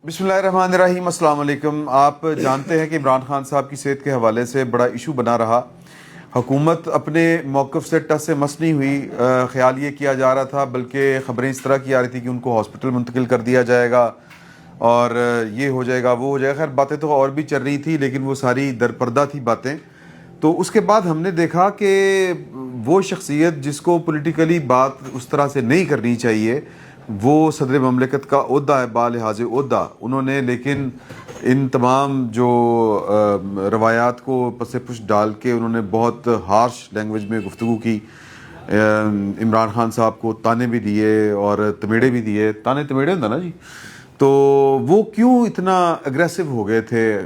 بسم اللہ الرحمن الرحیم. السلام علیکم. آپ جانتے ہیں کہ عمران خان صاحب کی صحت کے حوالے سے بڑا ایشو بنا رہا. حکومت اپنے موقف سے ٹس سے مس نہیں ہوئی. خیال یہ کیا جا رہا تھا، بلکہ خبریں اس طرح کی آ رہی تھی کہ ان کو ہاسپٹل منتقل کر دیا جائے گا اور یہ ہو جائے گا وہ ہو جائے گا. خیر باتیں تو اور بھی چل رہی تھی، لیکن وہ ساری درپردہ تھی باتیں. تو اس کے بعد ہم نے دیکھا کہ وہ شخصیت جس کو پولیٹیکلی بات اس طرح سے نہیں کرنی چاہیے، وہ صدر مملکت کا عہدہ ہے بالحاظ عہدہ. انہوں نے لیکن ان تمام جو روایات کو پس پش ڈال کے انہوں نے بہت ہارش لینگویج میں گفتگو کی. عمران خان صاحب کو تانے بھی دیے اور تمیڑے بھی دیے. تانے تمیڑے ہوتا نا جی. تو وہ کیوں اتنا اگریسو ہو گئے تھے؟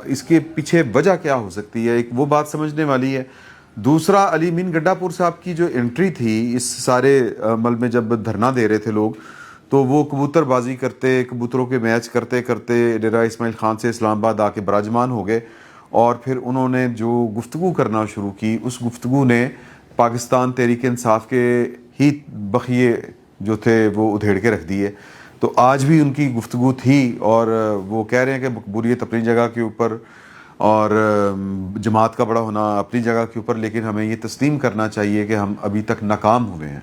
اس کے پیچھے وجہ کیا ہو سکتی ہے؟ ایک وہ بات سمجھنے والی ہے. دوسرا، علی امین گڈھا پور صاحب کی جو انٹری تھی اس سارے عمل میں، جب دھرنا دے رہے تھے لوگ، تو وہ کبوتر بازی کرتے، کبوتروں کے میچ کرتے کرتے ڈیرہ اسماعیل خان سے اسلام آباد آ کے براجمان ہو گئے. اور پھر انہوں نے جو گفتگو کرنا شروع کی، اس گفتگو نے پاکستان تحریک انصاف کے ہی بخیے جو تھے وہ ادھیڑ کے رکھ دیے. تو آج بھی ان کی گفتگو تھی اور وہ کہہ رہے ہیں کہ مقبولیت اپنی جگہ کے اوپر اور جماعت کا بڑا ہونا اپنی جگہ کے اوپر، لیکن ہمیں یہ تسلیم کرنا چاہیے کہ ہم ابھی تک ناکام ہوئے ہیں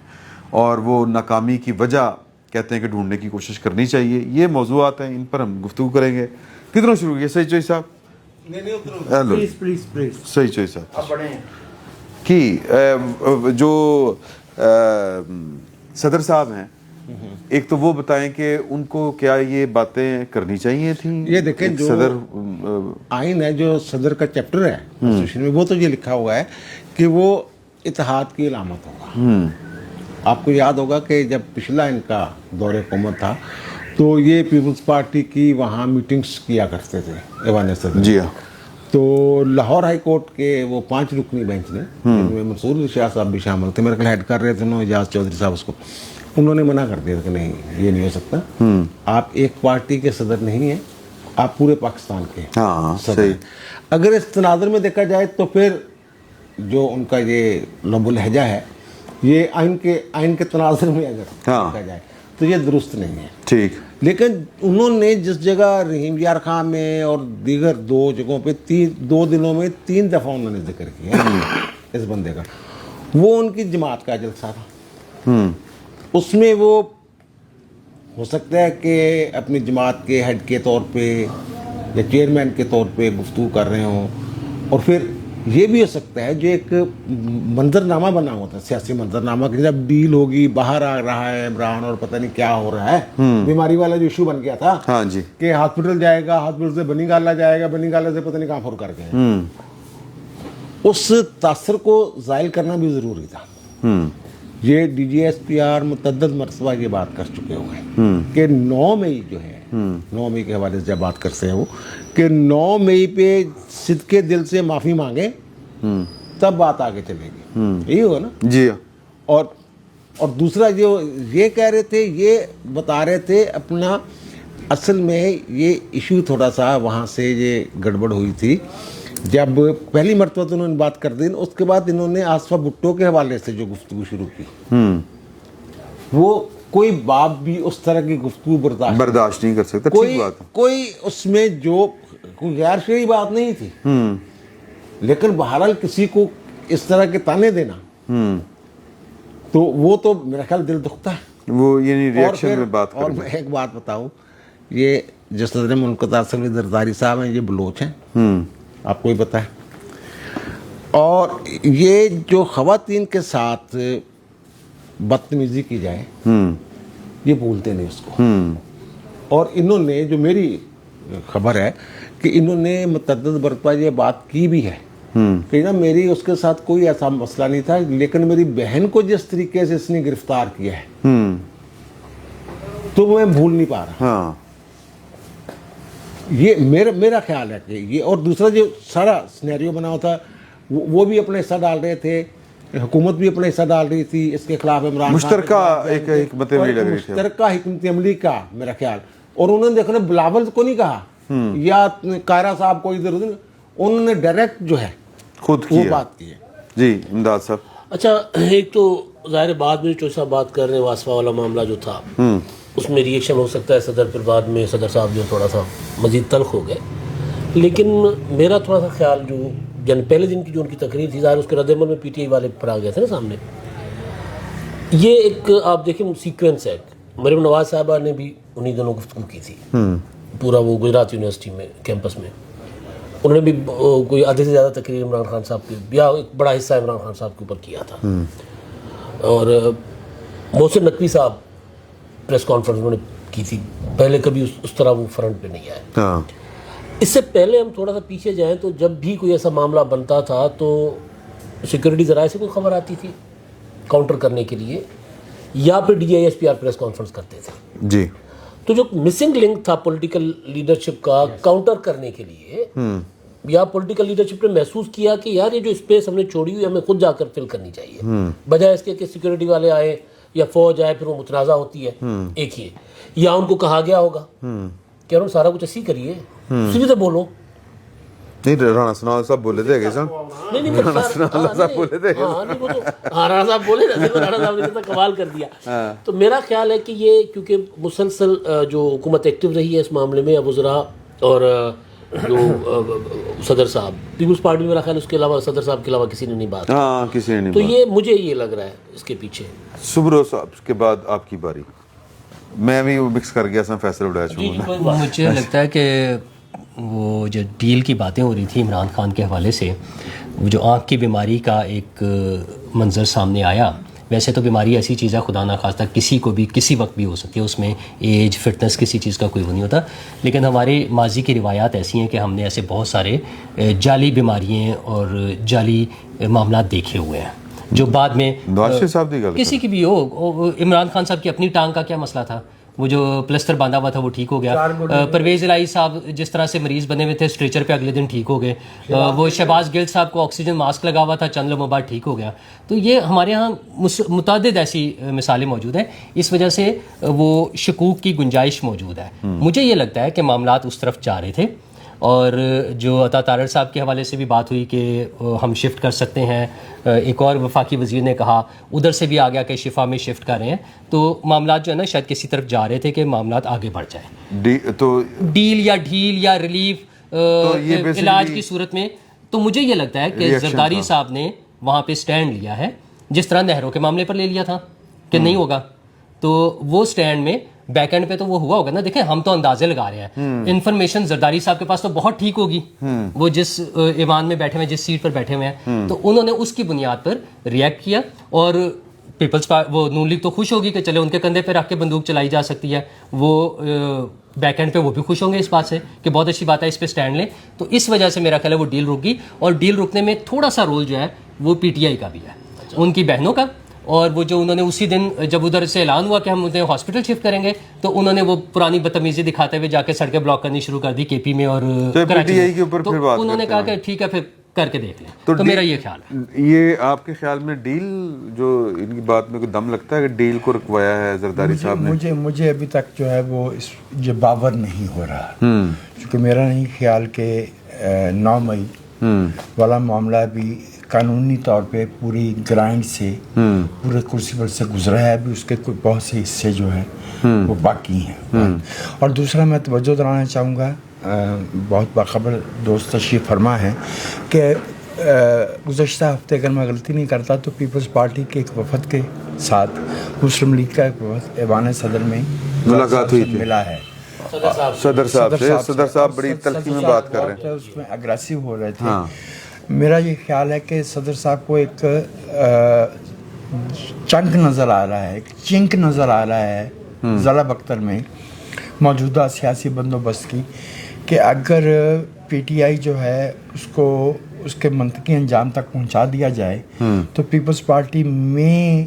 اور وہ ناکامی کی وجہ کہتے ہیں کہ ڈھونڈنے کی کوشش کرنی چاہیے. یہ موضوعات ہیں، ان پر ہم گفتگو کریں گے. کتنا شروع کیا؟ صحیح چوئی صاحب صحیح چوئی صاحب کی جو صدر صاحب ہیں، ایک تو وہ بتائیں کہ ان کو کیا یہ باتیں کرنی چاہیے تھیں؟ یہ دیکھیں، جو صدر آئین ہے، جو صدر کا چیپٹر ہے کانسٹیٹیوشن میں، وہ تو یہ لکھا ہوا ہے کہ وہ اتحاد کی علامت ہوگا. آپ کو یاد ہوگا کہ جب پچھلا ان کا دور حکومت تھا تو یہ پیپلز پارٹی کی وہاں میٹنگز کیا کرتے تھے ایوان صدر. جی ہاں. تو لاہور ہائی کورٹ کے وہ 5 رکنی بینچ نے، جن میں منصور شاہ صاحب بھی شامل تھے، میرے خیال ہیڈ کر رہے تھے انہوں اجاز چودھری صاحب، اس کو انہوں نے منع کر دیا تھا کہ نہیں، یہ نہیں ہو سکتا. آپ ایک پارٹی کے صدر نہیں ہیں، آپ پورے پاکستان کے صدر ہیں. اگر اس تناظر میں دیکھا جائے تو پھر جو ان کا یہ لب و لہجہ ہے، یہ آئین کے تناظر میں اگر دیکھا جائے تو یہ درست نہیں ہے. ٹھیک. لیکن انہوں نے جس جگہ رحیم یار خان میں اور دیگر 2 جگہوں پہ 2 دنوں میں 3 دفعہ انہوں نے ذکر کیا اس بندے کا، وہ ان کی جماعت کا جلسہ تھا. اس میں وہ ہو سکتا ہے کہ اپنی جماعت کے ہیڈ کے طور پہ یا چیئرمین کے طور پہ گفتگو کر رہے ہوں، اور پھر یہ بھی ہو سکتا ہے جو ایک منظرنامہ بنا ہوا تھا، سیاسی منظرنامہ، کہ جب ڈیل ہوگی، باہر آ رہا ہے عمران اور پتہ نہیں کیا ہو رہا ہے، بیماری والا جو ایشو بن گیا تھا کہ ہاسپٹل جائے گا، ہاسپٹل سے بنی گالا جائے گا، بنی گالا سے پتہ نہیں کہاں پھر کر گئے. اس تاثر کو زائل کرنا بھی ضروری تھا. یہ D G S P R متعدد مرتبہ یہ بات کر چکے ہوئے ہیں کہ 9 مئی جو ہے، 9 مئی کے حوالے سے جب بات کرتے ہیں وہ، کہ 9 مئی پہ صدقے دل سے معافی مانگے تب بات آگے چلے گی. یہی ہوگا نا جی. اور دوسرا جو یہ کہہ رہے تھے، یہ بتا رہے تھے اپنا، اصل میں یہ ایشو تھوڑا سا وہاں سے یہ گڑبڑ ہوئی تھی جب پہلی مرتبہ تو انہوں نے بات کر دی. اس کے بعد انہوں نے آصفہ بھٹو کے حوالے سے جو گفتگو شروع کی، وہ کوئی باپ بھی اس طرح کی گفتگو برداشت نہیں کر سکتا. کوئی اس میں جو کوئی غیر شرعی بات نہیں تھی، لیکن بہرحال کسی کو اس طرح کے تانے دینا تو وہ تو میرا خیال دل دکھتا ہے. وہ یعنی ریئیکشن میں بات اور میں ایک بات بتاؤں، یہ جو صدر مملکت سلوی زرداری صاحب ہیں، یہ بلوچ ہیں، آپ کو ہی پتہ ہے. اور یہ جو خواتین کے ساتھ بدتمیزی کی جائے، یہ بھولتے نہیں اس کو. اور انہوں نے، جو میری خبر ہے کہ انہوں نے متعدد مرتبہ یہ بات کی بھی ہے کہ نا میری اس کے ساتھ کوئی ایسا مسئلہ نہیں تھا، لیکن میری بہن کو جس طریقے سے اس نے گرفتار کیا ہے تو میں بھول نہیں پا رہا. یہ میرا خیال ہے کہ یہ، اور دوسرا جو سارا سینیریو بنا ہوا تھا، وہ بھی اپنا حصہ ڈال رہے تھے، حکومت بھی اپنا حصہ ڈال رہی تھی اس کے خلاف. عمران مشترکہ ایک حکمت عملی لگ رہی تھی، مشترکہ حکمت عملی کا میرا خیال. اور انہوں نے دیکھنا بلاول کو نہیں کہا یا قائرہ صاحب کو ادھر ادھر، انہوں نے ڈائریکٹ جو ہے خود وہ بات کی ہے. جی امداد صاحب. اچھا، ایک تو ظاہر بعد میں جو صاحب بات کر رہے ہیں واسفہ والا معاملہ جو تھا، اس میں ریئیکشن ہو سکتا ہے صدر، پھر بعد میں صدر صاحب جو تھوڑا سا مزید تلخ ہو گئے. لیکن میرا تھوڑا سا خیال جو پہلے دن کی جو ان کی تقریر تھی، ظاہر اس کے رد عمل میں پی ٹی آئی والے پھر آ گئے تھے نا سامنے. یہ ایک آپ دیکھیں سیکوینس ہے. مریم نواز صاحبہ نے بھی انہی دنوں گفتگو کی تھی پورا وہ گجرات یونیورسٹی میں کیمپس میں. انہوں نے بھی کوئی آدھے سے زیادہ تقریر عمران خان صاحب کی یا ایک بڑا حصہ عمران خان صاحب کے اوپر کیا تھا. اور محسن نقوی صاحب پریس کانفرنس انہوں نے کی تھی. پہلے کبھی اس طرح وہ فرنٹ پہ نہیں آئے. اس سے پہلے ہم تھوڑا سا پیچھے جائیں تو جب بھی کوئی ایسا معاملہ بنتا تھا تو سیکورٹی ذرائع سے کوئی خبر آتی تھی کاؤنٹر کرنے کے لیے، یا پھر D I S P are press conference کرتے تھے. جی. تو جو مسنگ لنک تھا پولیٹیکل لیڈرشپ کا کاؤنٹر کرنے کے لیے، یا پولیٹیکل لیڈرشپ نے محسوس کیا کہ یار یہ جو اسپیس ہم نے چھوڑی ہوئی ہمیں خود جا کر فل کرنی چاہیے، بجائے اس کے کہ سیکورٹی والے آئے یا فوج آئے پھر وہ متنازع ہوتی ہے. ایک ہی ہے، یا ان کو کہا گیا ہوگا کہ انہوں سارا کچھ اسی کریے، اسی سے بولو. نہیں رانا ثناء صاحب بولے تھے کہ رانا صاحب بولے تھے، رانا صاحب بولے تھے، رانا صاحب نے کمال کر دیا. تو میرا خیال ہے کہ یہ کیونکہ مسلسل جو حکومت ایکٹیو رہی ہے اس معاملے میں، وزراء اور جو صدر صاحب پیپلز پارٹی میں، میرا خیال اس کے علاوہ صدر صاحب کے علاوہ کسی نے نہیں بات کی. کسی نے نہیں. تو یہ مجھے یہ لگ رہا ہے اس کے پیچھے. سبرو صاحب کے بعد آپ کی باری. میں بھی مکس کر گیا سا فیصل اڑیا. مجھے لگتا ہے کہ وہ جو ڈیل کی باتیں ہو رہی تھی عمران خان کے حوالے سے، وہ جو آنکھ کی بیماری کا ایک منظر سامنے آیا. ویسے تو بیماری ایسی چیز ہے خدا نخواستہ کسی کو بھی کسی وقت بھی ہو سکتی ہے، اس میں ایج فٹنس کسی چیز کا کوئی وہ نہیں ہوتا. لیکن ہمارے ماضی کی روایات ایسی ہیں کہ ہم نے ایسے بہت سارے جعلی بیماریاں اور جعلی معاملات دیکھے ہوئے ہیں جو بعد میں کسی کی بھی ہو. عمران خان صاحب کی اپنی ٹانگ کا کیا مسئلہ تھا، وہ جو پلسٹر باندھا ہوا تھا وہ ٹھیک ہو گیا. پرویز الہی صاحب جس طرح سے مریض بنے ہوئے تھے اسٹریچر پہ اگلے دن ٹھیک ہو گئے. وہ شہباز گل صاحب کو آکسیجن ماسک لگا ہوا تھا چند لمحوں بعد ٹھیک ہو گیا. تو یہ ہمارے ہاں متعدد ایسی مثالیں موجود ہیں. اس وجہ سے وہ شکوک کی گنجائش موجود ہے. مجھے یہ لگتا ہے کہ معاملات اس طرف جا رہے تھے. اور جو عطا طارڑ صاحب کے حوالے سے بھی بات ہوئی کہ ہم شفٹ کر سکتے ہیں، ایک اور وفاقی وزیر نے کہا ادھر سے بھی آ گیا کہ شفا میں شفٹ کر رہے ہیں. تو معاملات جو ہے نا شاید کسی طرف جا رہے تھے کہ معاملات آگے بڑھ جائیں. تو ڈیل یا ریلیف علاج کی صورت میں. تو مجھے یہ لگتا ہے کہ زرداری صاحب نے وہاں پہ سٹینڈ لیا ہے جس طرح نہروں کے معاملے پر لے لیا تھا کہ نہیں ہوگا. تو وہ سٹینڈ میں بیک اینڈ پہ تو وہ ہوا ہوگا نا. دیکھیں ہم تو اندازے لگا رہے ہیں، انفارمیشن زرداری صاحب کے پاس تو بہت ٹھیک ہوگی، وہ جس ایوان میں بیٹھے ہوئے جس سیٹ پر بیٹھے ہوئے ہیں. تو انہوں نے اس کی بنیاد پر ریئیکٹ کیا. اور پیپلز وہ نون لیگ تو خوش ہوگی کہ چلے ان کے کندھے پہ رکھ کے بندوق چلائی جا سکتی ہے. وہ بیک اینڈ پہ وہ بھی خوش ہوں گے اس بات سے کہ بہت اچھی بات ہے اس پہ سٹینڈ لیں. تو اس وجہ سے میرا خیال ہے وہ ڈیل رک گئی. اور ڈیل رکنے میں تھوڑا سا رول جو ہے وہ پی ٹی آئی کا بھی ہے، ان کی بہنوں کا. اور وہ جو انہوں نے اسی دن جب ادھر سے اعلان ہوا کہ ہم انہیں ہاسپٹل شفٹ کریں گے تو انہوں نے وہ پرانی بدتمیزی دکھاتے ہوئے جا کے سڑکیں بلاک کرنی شروع کر دی کے پی میں اور کراچی میں. تو انہوں نے کہا کہ ٹھیک ہے پھر کر کے دیکھ لیں. تو میرا یہ خیال ہے. یہ آپ کے خیال میں ڈیل جو ان کی بات میں کوئی دم لگتا ہے کہ ڈیل کو رکوایا ہے زرداری صاحب نے؟ مجھے ابھی تک جو ہے وہ جو باور نہیں ہو رہا، کیونکہ میرا نہیں خیال کہ 9 مئی والا معاملہ بھی قانونی طور پہ پوری گرائنڈ سے پورے کرسیبل سے گزرا ہے. ابھی اس کے کوئی بہت سے حصے جو ہیں وہ باقی ہیں. اور دوسرا میں توجہ دلانا چاہوں گا، بہت باخبر دوست تشریف فرما ہے کہ گزشتہ ہفتے اگر میں غلطی نہیں کرتا تو پیپلز پارٹی کے ایک وفد کے ساتھ مسلم لیگ کا ایک وفد ایوان صدر میں ملاقات ہوئی تھی، ملا ہے صدر صاحب بڑی تلخی میں بات کر رہے ہیں، اس میں اگریسو ہو رہے تھے. میرا یہ خیال ہے کہ صدر صاحب کو ایک چنک نظر آ رہا ہے، ایک چنک نظر آ رہا ہے ضلع بختر میں موجودہ سیاسی بندوبست کی، کہ اگر پی ٹی آئی جو ہے اس کو اس کے منطقی انجام تک پہنچا دیا جائے تو پیپلز پارٹی میں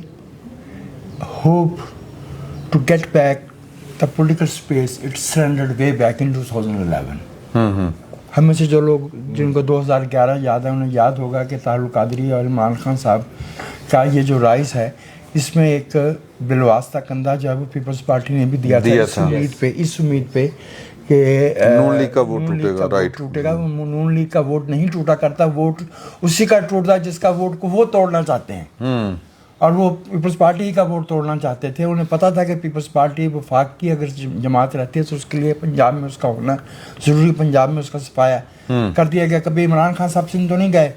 hope to get back the political space it surrendered way back in 2011. ہم میں سے جو لوگ جن کو 2011 یاد ہے انہیں یاد ہوگا کہ طاہر القادری اور عمران خان صاحب کا یہ جو رائز ہے اس میں ایک بالواسطہ کندھا جو ہے وہ پیپلز پارٹی نے بھی دیا تھا اس امید پہ کہ نون لیگ کا ووٹ ٹوٹے گا. نون لیگ کا ووٹ نہیں ٹوٹا کرتا، ووٹ اسی کا ٹوٹتا جس کا ووٹ کو وہ توڑنا چاہتے ہیں. اور وہ پیپلز پارٹی کا ووٹ توڑنا چاہتے تھے. انہیں پتہ تھا کہ پیپلز پارٹی وفاق کی اگر جماعت رہتی ہے تو اس کے لیے پنجاب میں اس کا ہونا ضروری, پنجاب میں اس کا صفایا کر دیا گیا. کبھی عمران خان صاحب سندھ تو نہیں گئے,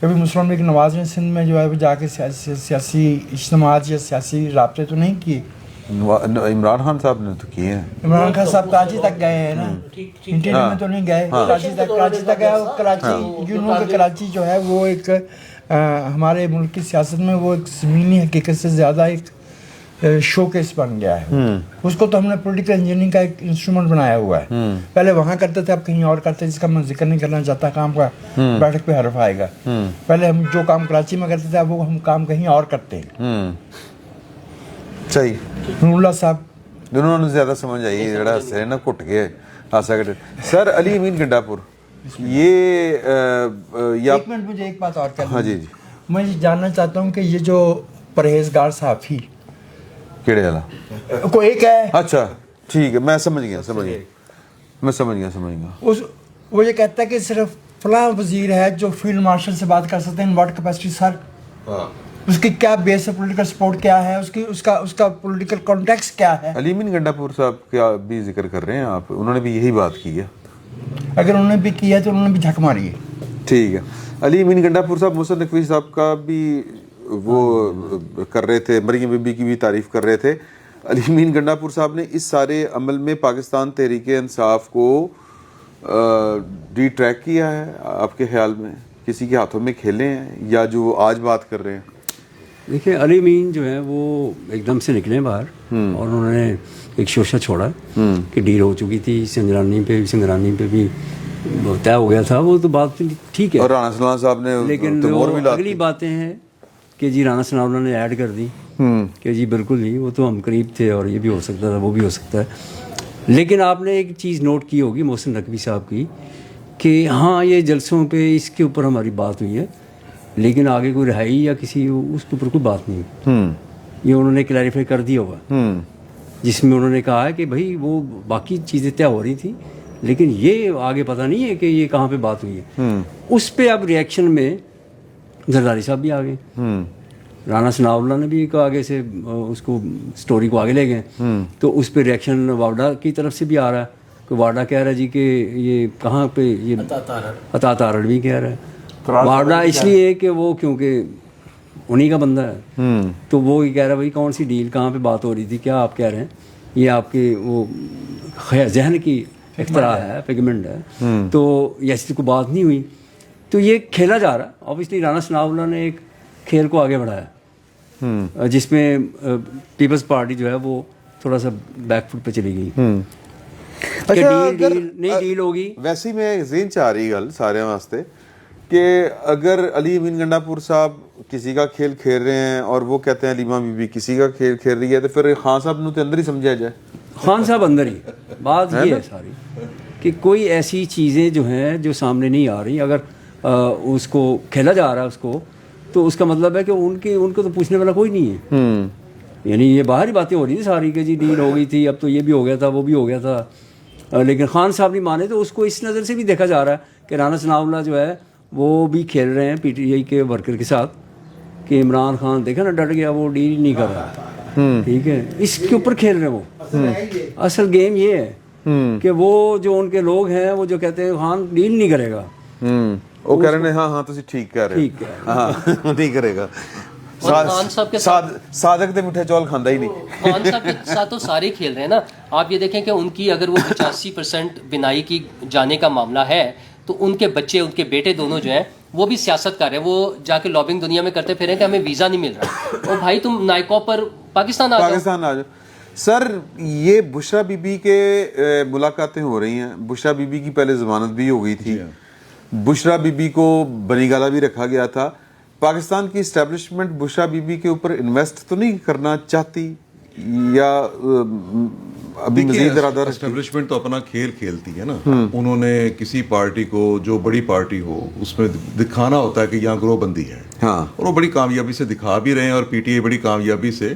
کبھی مسلم لیگ نواز نے سندھ میں جو ہے وہ جا کے سیاسی اجتماعات یا سیاسی رابطے تو نہیں کیے. عمران خان صاحب نے تو کیے ہیں. عمران خان صاحب کراچی تک گئے ہیں نا, انٹیریئر میں تو نہیں گئے. کراچی تک گئے. کراچی یوں کہ کراچی جو ہے وہ ایک ہمارے ملک کی سیاست میں وہ ایک زمینی حقیقت سے زیادہ ایک شو کیس بن گیا ہے. اس کو تو ہم نے پولیٹیکل انجینئرنگ کا ایک انسٹرومنٹ بنایا ہوا ہے. پہلے وہاں کرتے تھے, اب کہیں اور کرتے, جس کا میں ذکر نہیں کرنا چاہتا کام کا, بیٹھک پہ حرف آئے گا. پہلے ہم جو کام کراچی میں کرتے تھے اب وہ ہم کام کہیں اور کرتے ہیں. صحیح. نور اللہ صاحب انہوں نے زیادہ سمجھ آئی جڑا سے نا کٹ گئے آسا کر. سر علی امین گنڈا پور, یہ ایک منٹ مجھے ایک بات اور کہنا. ہاں جی جی, میں یہ جاننا چاہتا ہوں کہ یہ جو پرہیزگار صحافی کیڑے والا کوئی ایک ہے, اچھا ٹھیک ہے, میں سمجھ گیا وہ یہ کہتا ہے کہ صرف فلاں وزیر ہے جو فیلڈ مارشل سے بات کر سکتے ہیں. ان واٹ کیپیسٹی سر؟ اس کی کیا بیس ہے, پولیٹیکل سپورٹ کیا ہے, اس کا پولیٹیکل کانٹیکسٹ کیا ہے؟ علی امین گنڈا پور صاحب کیا بھی ذکر کر رہے ہیں آپ, انہوں نے بھی یہی بات کی ہے. اگر انہوں نے بھی کیا ہے تو انہوں نے بھی جھک ماری ہے. ٹھیک ہے. علی امین گنڈا پور صاحب محسن نقوی صاحب کا بھی وہ کر رہے تھے, مریم بی بی کی بھی تعریف کر رہے تھے. علی امین گنڈا پور صاحب نے اس سارے عمل میں پاکستان تحریک انصاف کو ڈی ٹریک کیا ہے آپ کے خیال میں, کسی کے ہاتھوں میں کھیلے ہیں, یا جو آج بات کر رہے ہیں؟ دیکھیں علی امین جو ہے وہ ایک دم سے نکلے باہر اور انہوں نے ایک شوشہ چھوڑا کہ ڈیل ہو چکی تھی, سنگرانی پہ بھی طے ہو گیا تھا, وہ تو بات ٹھیک ہے. اور رانا ثناء صاحب نے لیکن اگلی باتیں ہیں کہ جی رانا ثناء اللہ نے ایڈ کر دی کہ جی بالکل نہیں, وہ تو ہم قریب تھے اور یہ بھی ہو سکتا تھا, وہ بھی ہو سکتا ہے. لیکن آپ نے ایک چیز نوٹ کی ہوگی محسن نقوی صاحب کی کہ ہاں یہ جلسوں پہ اس کے اوپر ہماری بات ہوئی ہے, لیکن آگے کوئی رہائی یا کسی اس کے اوپر کوئی بات نہیں ہوئی. یہ انہوں نے کلیریفائی کر دیا ہوگا, جس میں انہوں نے کہا ہے کہ بھائی وہ باقی چیزیں طے ہو رہی تھیں لیکن یہ آگے پتہ نہیں ہے کہ یہ کہاں پہ بات ہوئی ہے. اس پہ اب ریئیکشن میں زرداری صاحب بھی آ گئے, رانا ثناء اللہ نے بھی آگے سے اس کو سٹوری کو آگے لے گئے. تو اس پہ ریئیکشن واڈا کی طرف سے بھی آ رہا ہے کہ واڈا کہہ رہا ہے جی کہ یہ کہاں پہ, یہ عطا تارڑ بھی کہہ رہا ہے. واڈا اس لیے کہ وہ کیونکہ انہی کا بندہ ہے, تو وہ یہ کہہ رہا ہے بھائی کون سی ڈیل کہاں پہ بات ہو رہی تھی, کیا آپ کہہ رہے ہیں, یہ آپ کے وہ ذہن کی اختراع ہے, فگمنٹ ہے, تو ایسی کوئی بات نہیں ہوئی. تو یہ کھیلا جا رہا ہے. اوبیسلی رانا ثناء اللہ نے ایک کھیل کو آگے بڑھایا جس میں پیپلز پارٹی جو ہے وہ تھوڑا سا بیک فٹ پہ چلی گئی. ڈیل ہوگی. ویسے میں ذہن چ آ رہی گل سارے واسطے کہ اگر علی امین گنڈا پور صاحب کسی کا کھیل کھیل رہے ہیں اور وہ کہتے ہیں علیمہ بی بی کسی کا کھیل کھیل رہی ہے, تو پھر خان صاحب نو تے اندر ہی سمجھا جائے. خان صاحب اندر ہی بات یہ ہے ساری کہ کوئی ایسی چیزیں جو ہیں جو سامنے نہیں آ رہی, اگر اس کو کھیلا جا رہا ہے اس کو, تو اس کا مطلب ہے کہ ان کو تو پوچھنے والا کوئی نہیں ہے. یعنی یہ باہر ہی باتیں ہو رہی تھی ساری کہ جی ڈیل ہو گئی تھی, اب تو یہ بھی ہو گیا تھا, وہ بھی ہو گیا تھا. لیکن خان صاحب نہیں مانے, تو اس کو اس نظر سے بھی دیکھا جا رہا ہے کہ رانا ثناء اللہ جو ہے وہ بھی کھیل رہے ہیں پی ٹی آئی کے ورکر کے ساتھ کہ عمران خان دیکھا نا ڈٹ گیا, وہ ڈیل نہیں کر رہا. ٹھیک ہے, اس کے اوپر کھیل رہے ہیں وہ. اصل گیم یہ ہے کہ وہ جو ان کے لوگ ہیں وہ جو کہتے ہیں خان ڈیل نہیں کرے گا, وہ کہہ رہے ہیں ہاں تسی ٹھیک کہہ رہے ٹھیک ہے, ہاں نہیں کرے گا. خان صاحب کے ساتھ صادق دے میٹھے چول کھاندا ہی نہیں. خان صاحب کے ساتھ تو سارے کھیل رہے ہیں نا. آپ یہ دیکھیں کہ ان کی اگر وہ 85% بینائی کی جانے کا معاملہ ہے, تو ان کے بچے, ان کے بیٹے دونوں جو ہیں وہ بھی سیاست کر رہے ہیں. وہ جا کے لابنگ دنیا میں کرتے پھرے کہ ہمیں ویزا نہیں مل رہا, اور بھائی تم نائکو پر پاکستان آ جاؤ. سر یہ بشرا بی بی کے ملاقاتیں ہو رہی ہیں. بشرا بی بی کی پہلے ضمانت بھی ہو گئی تھی, بشرا بی بی کو بنی گالا بھی رکھا گیا تھا. پاکستان کی اسٹیبلشمنٹ بشرا بی بی کے اوپر انویسٹ تو نہیں کرنا چاہتی, یا ابھی مزید ارادہ؟ اسٹیبلشمنٹ تو اپنا کھیل کھیلتی ہے نا. انہوں نے کسی پارٹی کو, جو بڑی پارٹی ہو, اس میں دکھانا ہوتا ہے کہ یہاں گروہ بندی ہے, اور وہ بڑی کامیابی سے دکھا بھی رہے ہیں, اور پی ٹی آئی بڑی کامیابی سے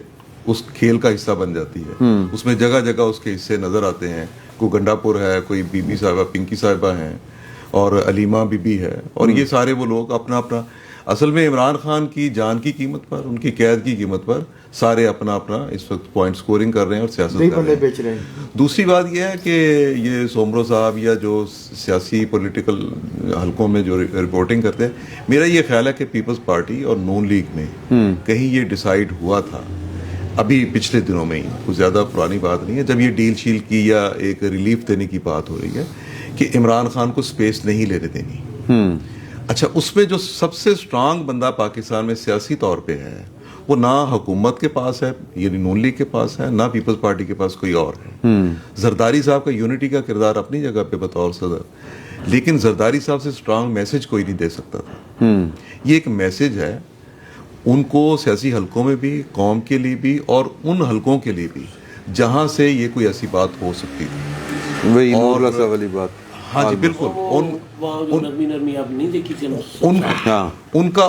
اس کھیل کا حصہ بن جاتی ہے. اس میں جگہ جگہ اس کے حصے نظر آتے ہیں. کوئی گنڈا پور ہے, کوئی بی بی صاحبہ, پنکی صاحبہ ہیں, اور علیمہ بی بی ہے, اور یہ سارے وہ لوگ اپنا اپنا. اصل میں عمران خان کی جان کی قیمت پر, ان کی قید کی قیمت پر سارے اپنا اپنا اس وقت پوائنٹ سکورنگ کر رہے ہیں اور سیاست کر رہے ہیں. دوسری بات یہ ہے کہ یہ سومرو صاحب یا جو سیاسی پولیٹیکل حلقوں میں جو رپورٹنگ کرتے ہیں, میرا یہ خیال ہے کہ پیپلز پارٹی اور نون لیگ میں کہیں یہ ڈیسائیڈ ہوا تھا ابھی پچھلے دنوں میں ہی, کوئی زیادہ پرانی بات نہیں ہے, جب یہ ڈیل شیل کی یا ایک ریلیف دینے کی بات ہو رہی ہے کہ عمران خان کو سپیس نہیں لینے دینی. اچھا, اس میں جو سب سے اسٹرانگ بندہ پاکستان میں سیاسی طور پہ ہے وہ نہ حکومت کے پاس ہے, یعنی نون لیگ کے پاس ہے, نہ پیپلز پارٹی کے پاس کوئی اور ہے. زرداری صاحب کا یونٹی کا کردار اپنی جگہ پہ بطور صدر, لیکن زرداری صاحب سے اسٹرانگ میسج کوئی نہیں دے سکتا تھا. یہ ایک میسج ہے ان کو سیاسی حلقوں میں بھی, قوم کے لیے بھی, اور ان حلقوں کے لیے بھی جہاں سے یہ کوئی ایسی بات ہو سکتی تھی. وہی نور اللہ صاحب والی بات. ہاں جی بالکل,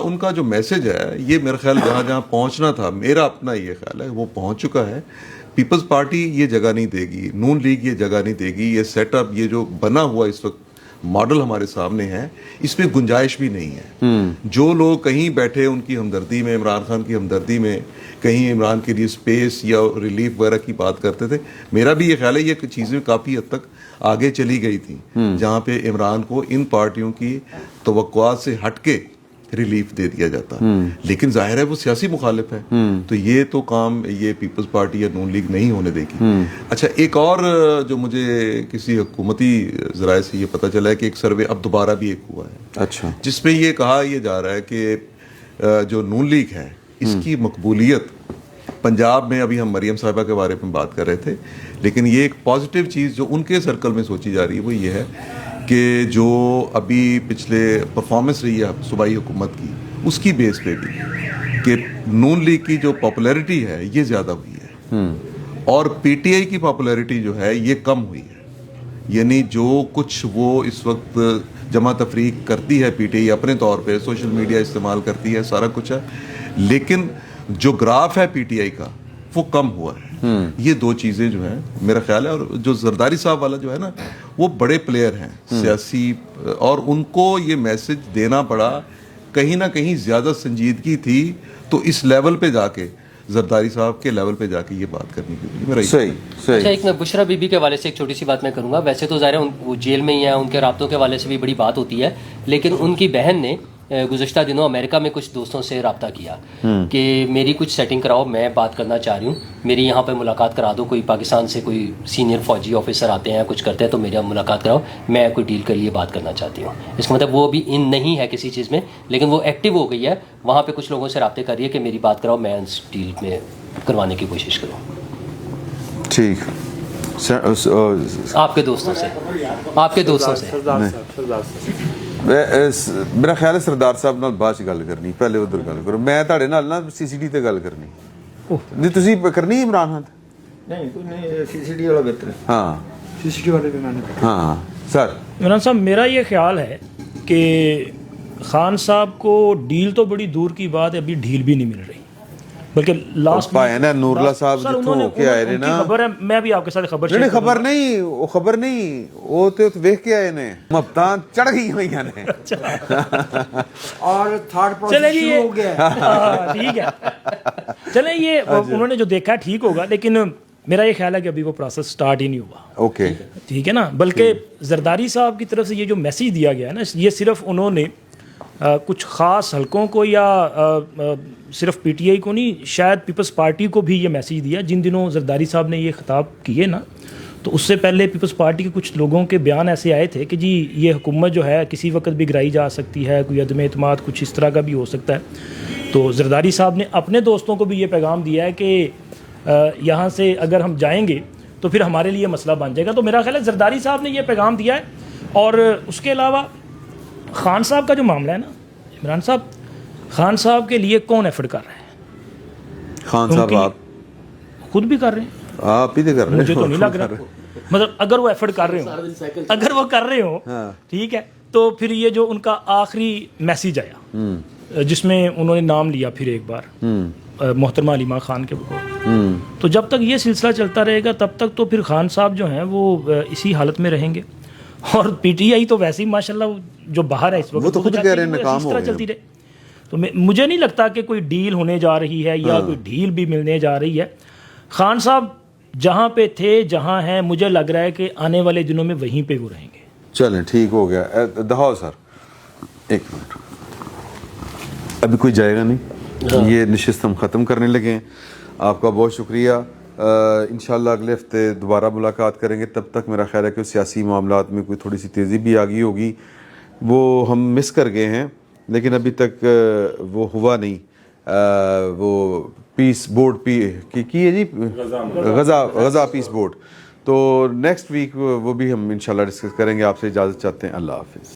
ان کا جو میسج ہے یہ میرا خیال جہاں جہاں پہنچنا تھا, میرا اپنا یہ خیال ہے وہ پہنچ چکا ہے. پیپلز پارٹی یہ جگہ نہیں دے گی, نون لیگ یہ جگہ نہیں دے گی, یہ سیٹ اپ یہ جو بنا ہوا اس وقت ماڈل ہمارے سامنے ہے اس میں گنجائش بھی نہیں ہے. جو لوگ کہیں بیٹھے ان کی ہمدردی میں, عمران خان کی ہمدردی میں, کہیں عمران کے لیے سپیس یا ریلیف وغیرہ کی بات کرتے تھے, میرا بھی یہ خیال ہے یہ چیزیں کافی حد تک آگے چلی گئی تھی جہاں پہ عمران کو ان پارٹیوں کی توقعات سے ہٹ کے ریلیف دے دیا جاتا. لیکن ظاہر ہے وہ سیاسی مخالف ہے, تو یہ تو کام یہ پیپلز پارٹی یا نون لیگ نہیں ہونے دے گی. اچھا, ایک اور جو مجھے کسی حکومتی ذرائع سے یہ پتہ چلا ہے کہ ایک سروے اب دوبارہ بھی ایک ہوا ہے, اچھا, جس میں یہ کہا یہ جا رہا ہے کہ جو نون لیگ ہے اس کی مقبولیت پنجاب میں, ابھی ہم مریم صاحبہ کے بارے میں بات کر رہے تھے, لیکن یہ ایک پازیٹیو چیز جو ان کے سرکل میں سوچی جا رہی ہے وہ یہ ہے کہ جو ابھی پچھلے پرفارمنس رہی ہے صوبائی حکومت کی, اس کی بیس پہ بھی کہ نون لیگ کی جو پاپولیرٹی ہے یہ زیادہ ہوئی ہے اور پی ٹی آئی کی پاپولیرٹی جو ہے یہ کم ہوئی ہے. یعنی جو کچھ وہ اس وقت جمع تفریق کرتی ہے پی ٹی آئی اپنے طور پہ, سوشل میڈیا استعمال کرتی ہے, سارا کچھ ہے, لیکن جو گراف ہے پی ٹی آئی کا وہ کم ہوا ہے. یہ دو چیزیں جو ہیں میرا خیال ہے, اور جو زرداری صاحب والا جو ہے نا وہ بڑے پلیئر ہیں سیاسی, اور ان کو یہ میسج دینا پڑا, کہیں نہ کہیں زیادہ سنجیدگی تھی, تو اس لیول پہ جا کے زرداری صاحب کے لیول پہ جا کے یہ بات کرنی پڑی. صحیح. اچھا, ایک میں بشرا بی بی کے حوالے سے ایک چھوٹی سی بات میں کروں گا. ویسے تو ظاہر ہے وہ جیل میں ہی ہیں, ان کے رابطوں کے حوالے سے بھی بڑی بات ہوتی ہے, لیکن ان کی بہن نے گزشتہ دنوں امریکہ میں کچھ دوستوں سے رابطہ کیا کہ میری کچھ سیٹنگ کراؤ, میں بات کرنا چاہ رہی ہوں, میری یہاں پہ ملاقات کرا دو, کوئی پاکستان سے کوئی سینئر فوجی آفیسر آتے ہیں, کچھ کرتے ہیں, تو میرا ملاقات کراؤ, میں کوئی ڈیل کے لیے بات کرنا چاہتی ہوں. اس کا مطلب وہ بھی ان نہیں ہے کسی چیز میں, لیکن وہ ایکٹیو ہو گئی ہے, وہاں پہ کچھ لوگوں سے رابطے کر رہی ہے کہ میری بات کراؤ, میں اس ڈیل میں کروانے کی کوشش کروں. ٹھیک, آپ کے دوستوں سے میرا خیال ہے سردار صاحب نال بعد چ گل کرنی, پہلے ادھر گل کرو. میں تہاڈے نال نا سی سی ڈی تے گل کرنی. نہیں تسی کرنی عمران خان نہیں, سی سی ڈی والا بہتر ہے. ہاں, سی سی ڈی والے بھی میں نے ہاں سر. عمران صاحب, میرا یہ خیال ہے کہ خان صاحب کو ڈیل تو بڑی دور کی بات ہے, ابھی ڈیل بھی نہیں مل رہی, بلکہ لاسٹ پایا نا نور اللہ صاحب جتوں ہو کے آئے نا, خبر ہے, میں بھی آپ کے ساتھ خبر نہیں خبر نہیں, وہ خبر نہیں, وہ تو ویکھ کے آئے نے, مبتاں چڑھ گئی ہوئی نے, اور تھرڈ پوزیشن ہو گیا. ٹھیک ہے, چلیں یہ انہوں نے جو دیکھا ٹھیک ہوگا, لیکن میرا یہ خیال ہے کہ ابھی وہ پروسیس سٹارٹ ہی نہیں ہوا. اوکے, ٹھیک ہے نا. بلکہ زرداری صاحب کی طرف سے یہ جو میسیج دیا گیا ہے نا, یہ صرف انہوں نے کچھ خاص حلقوں کو یا صرف پی ٹی آئی کو نہیں, شاید پیپلز پارٹی کو بھی یہ میسیج دیا. جن دنوں زرداری صاحب نے یہ خطاب کیے نا, تو اس سے پہلے پیپلز پارٹی کے کچھ لوگوں کے بیان ایسے آئے تھے کہ جی یہ حکومت جو ہے کسی وقت بھی گرائی جا سکتی ہے, کوئی عدم اعتماد کچھ اس طرح کا بھی ہو سکتا ہے. تو زرداری صاحب نے اپنے دوستوں کو بھی یہ پیغام دیا ہے کہ یہاں سے اگر ہم جائیں گے تو پھر ہمارے لیے مسئلہ بن جائے گا. تو میرا خیال ہے زرداری صاحب نے یہ پیغام دیا ہے. اور اس کے علاوہ خان صاحب کا جو معاملہ ہے نا, عمران صاحب, خان صاحب کے لیے کون ایفرٹ کر رہے ہیں؟ خان صاحب آپ خود بھی کر رہے ہیں, آپ ہی کر رہے ہیں, مجھے تو نہیں لگ رہا. مطلب اگر وہ ایفرٹ کر رہے ہوں, اگر وہ کر رہے ہوں, ٹھیک ہے, تو پھر یہ جو ان کا آخری میسیج آیا جس میں انہوں نے نام لیا پھر ایک بار محترمہ علیمہ خان کے بقول, تو جب تک یہ سلسلہ چلتا رہے گا تب تک تو پھر خان صاحب جو ہیں وہ اسی حالت میں رہیں گے. اور پی ٹی آئی تو ویسے ہی ماشاءاللہ جو باہر ہے اس وقت, وہ تو خود کہہ رہے ہیں ناکام ہو چلتی رہے. تو مجھے نہیں لگتا کہ کوئی ڈیل ہونے جا رہی ہے یا کوئی ڈیل بھی ملنے جا رہی ہے. خان صاحب جہاں پہ تھے جہاں ہیں مجھے لگ رہا ہے کہ آنے والے دنوں میں وہیں پہ وہ رہیں گے. چلیں ٹھیک ہو گیا. دہاؤ سر ایک منٹ, ابھی کوئی جائے گا نہیں, یہ نشست ہم ختم کرنے لگے ہیں. آپ کا بہت شکریہ. انشاءاللہ اگلے ہفتے دوبارہ ملاقات کریں گے. تب تک میرا خیال ہے کہ سیاسی معاملات میں کوئی تھوڑی سی تیزی بھی آ گئی ہوگی, وہ ہم مس کر گئے ہیں لیکن ابھی تک وہ ہوا نہیں. وہ پیس بورڈ کی ہے جی, غزہ پیس بورڈ, تو نیکسٹ ویک وہ بھی ہم انشاءاللہ ڈسکس کریں گے. آپ سے اجازت چاہتے ہیں. اللہ حافظ.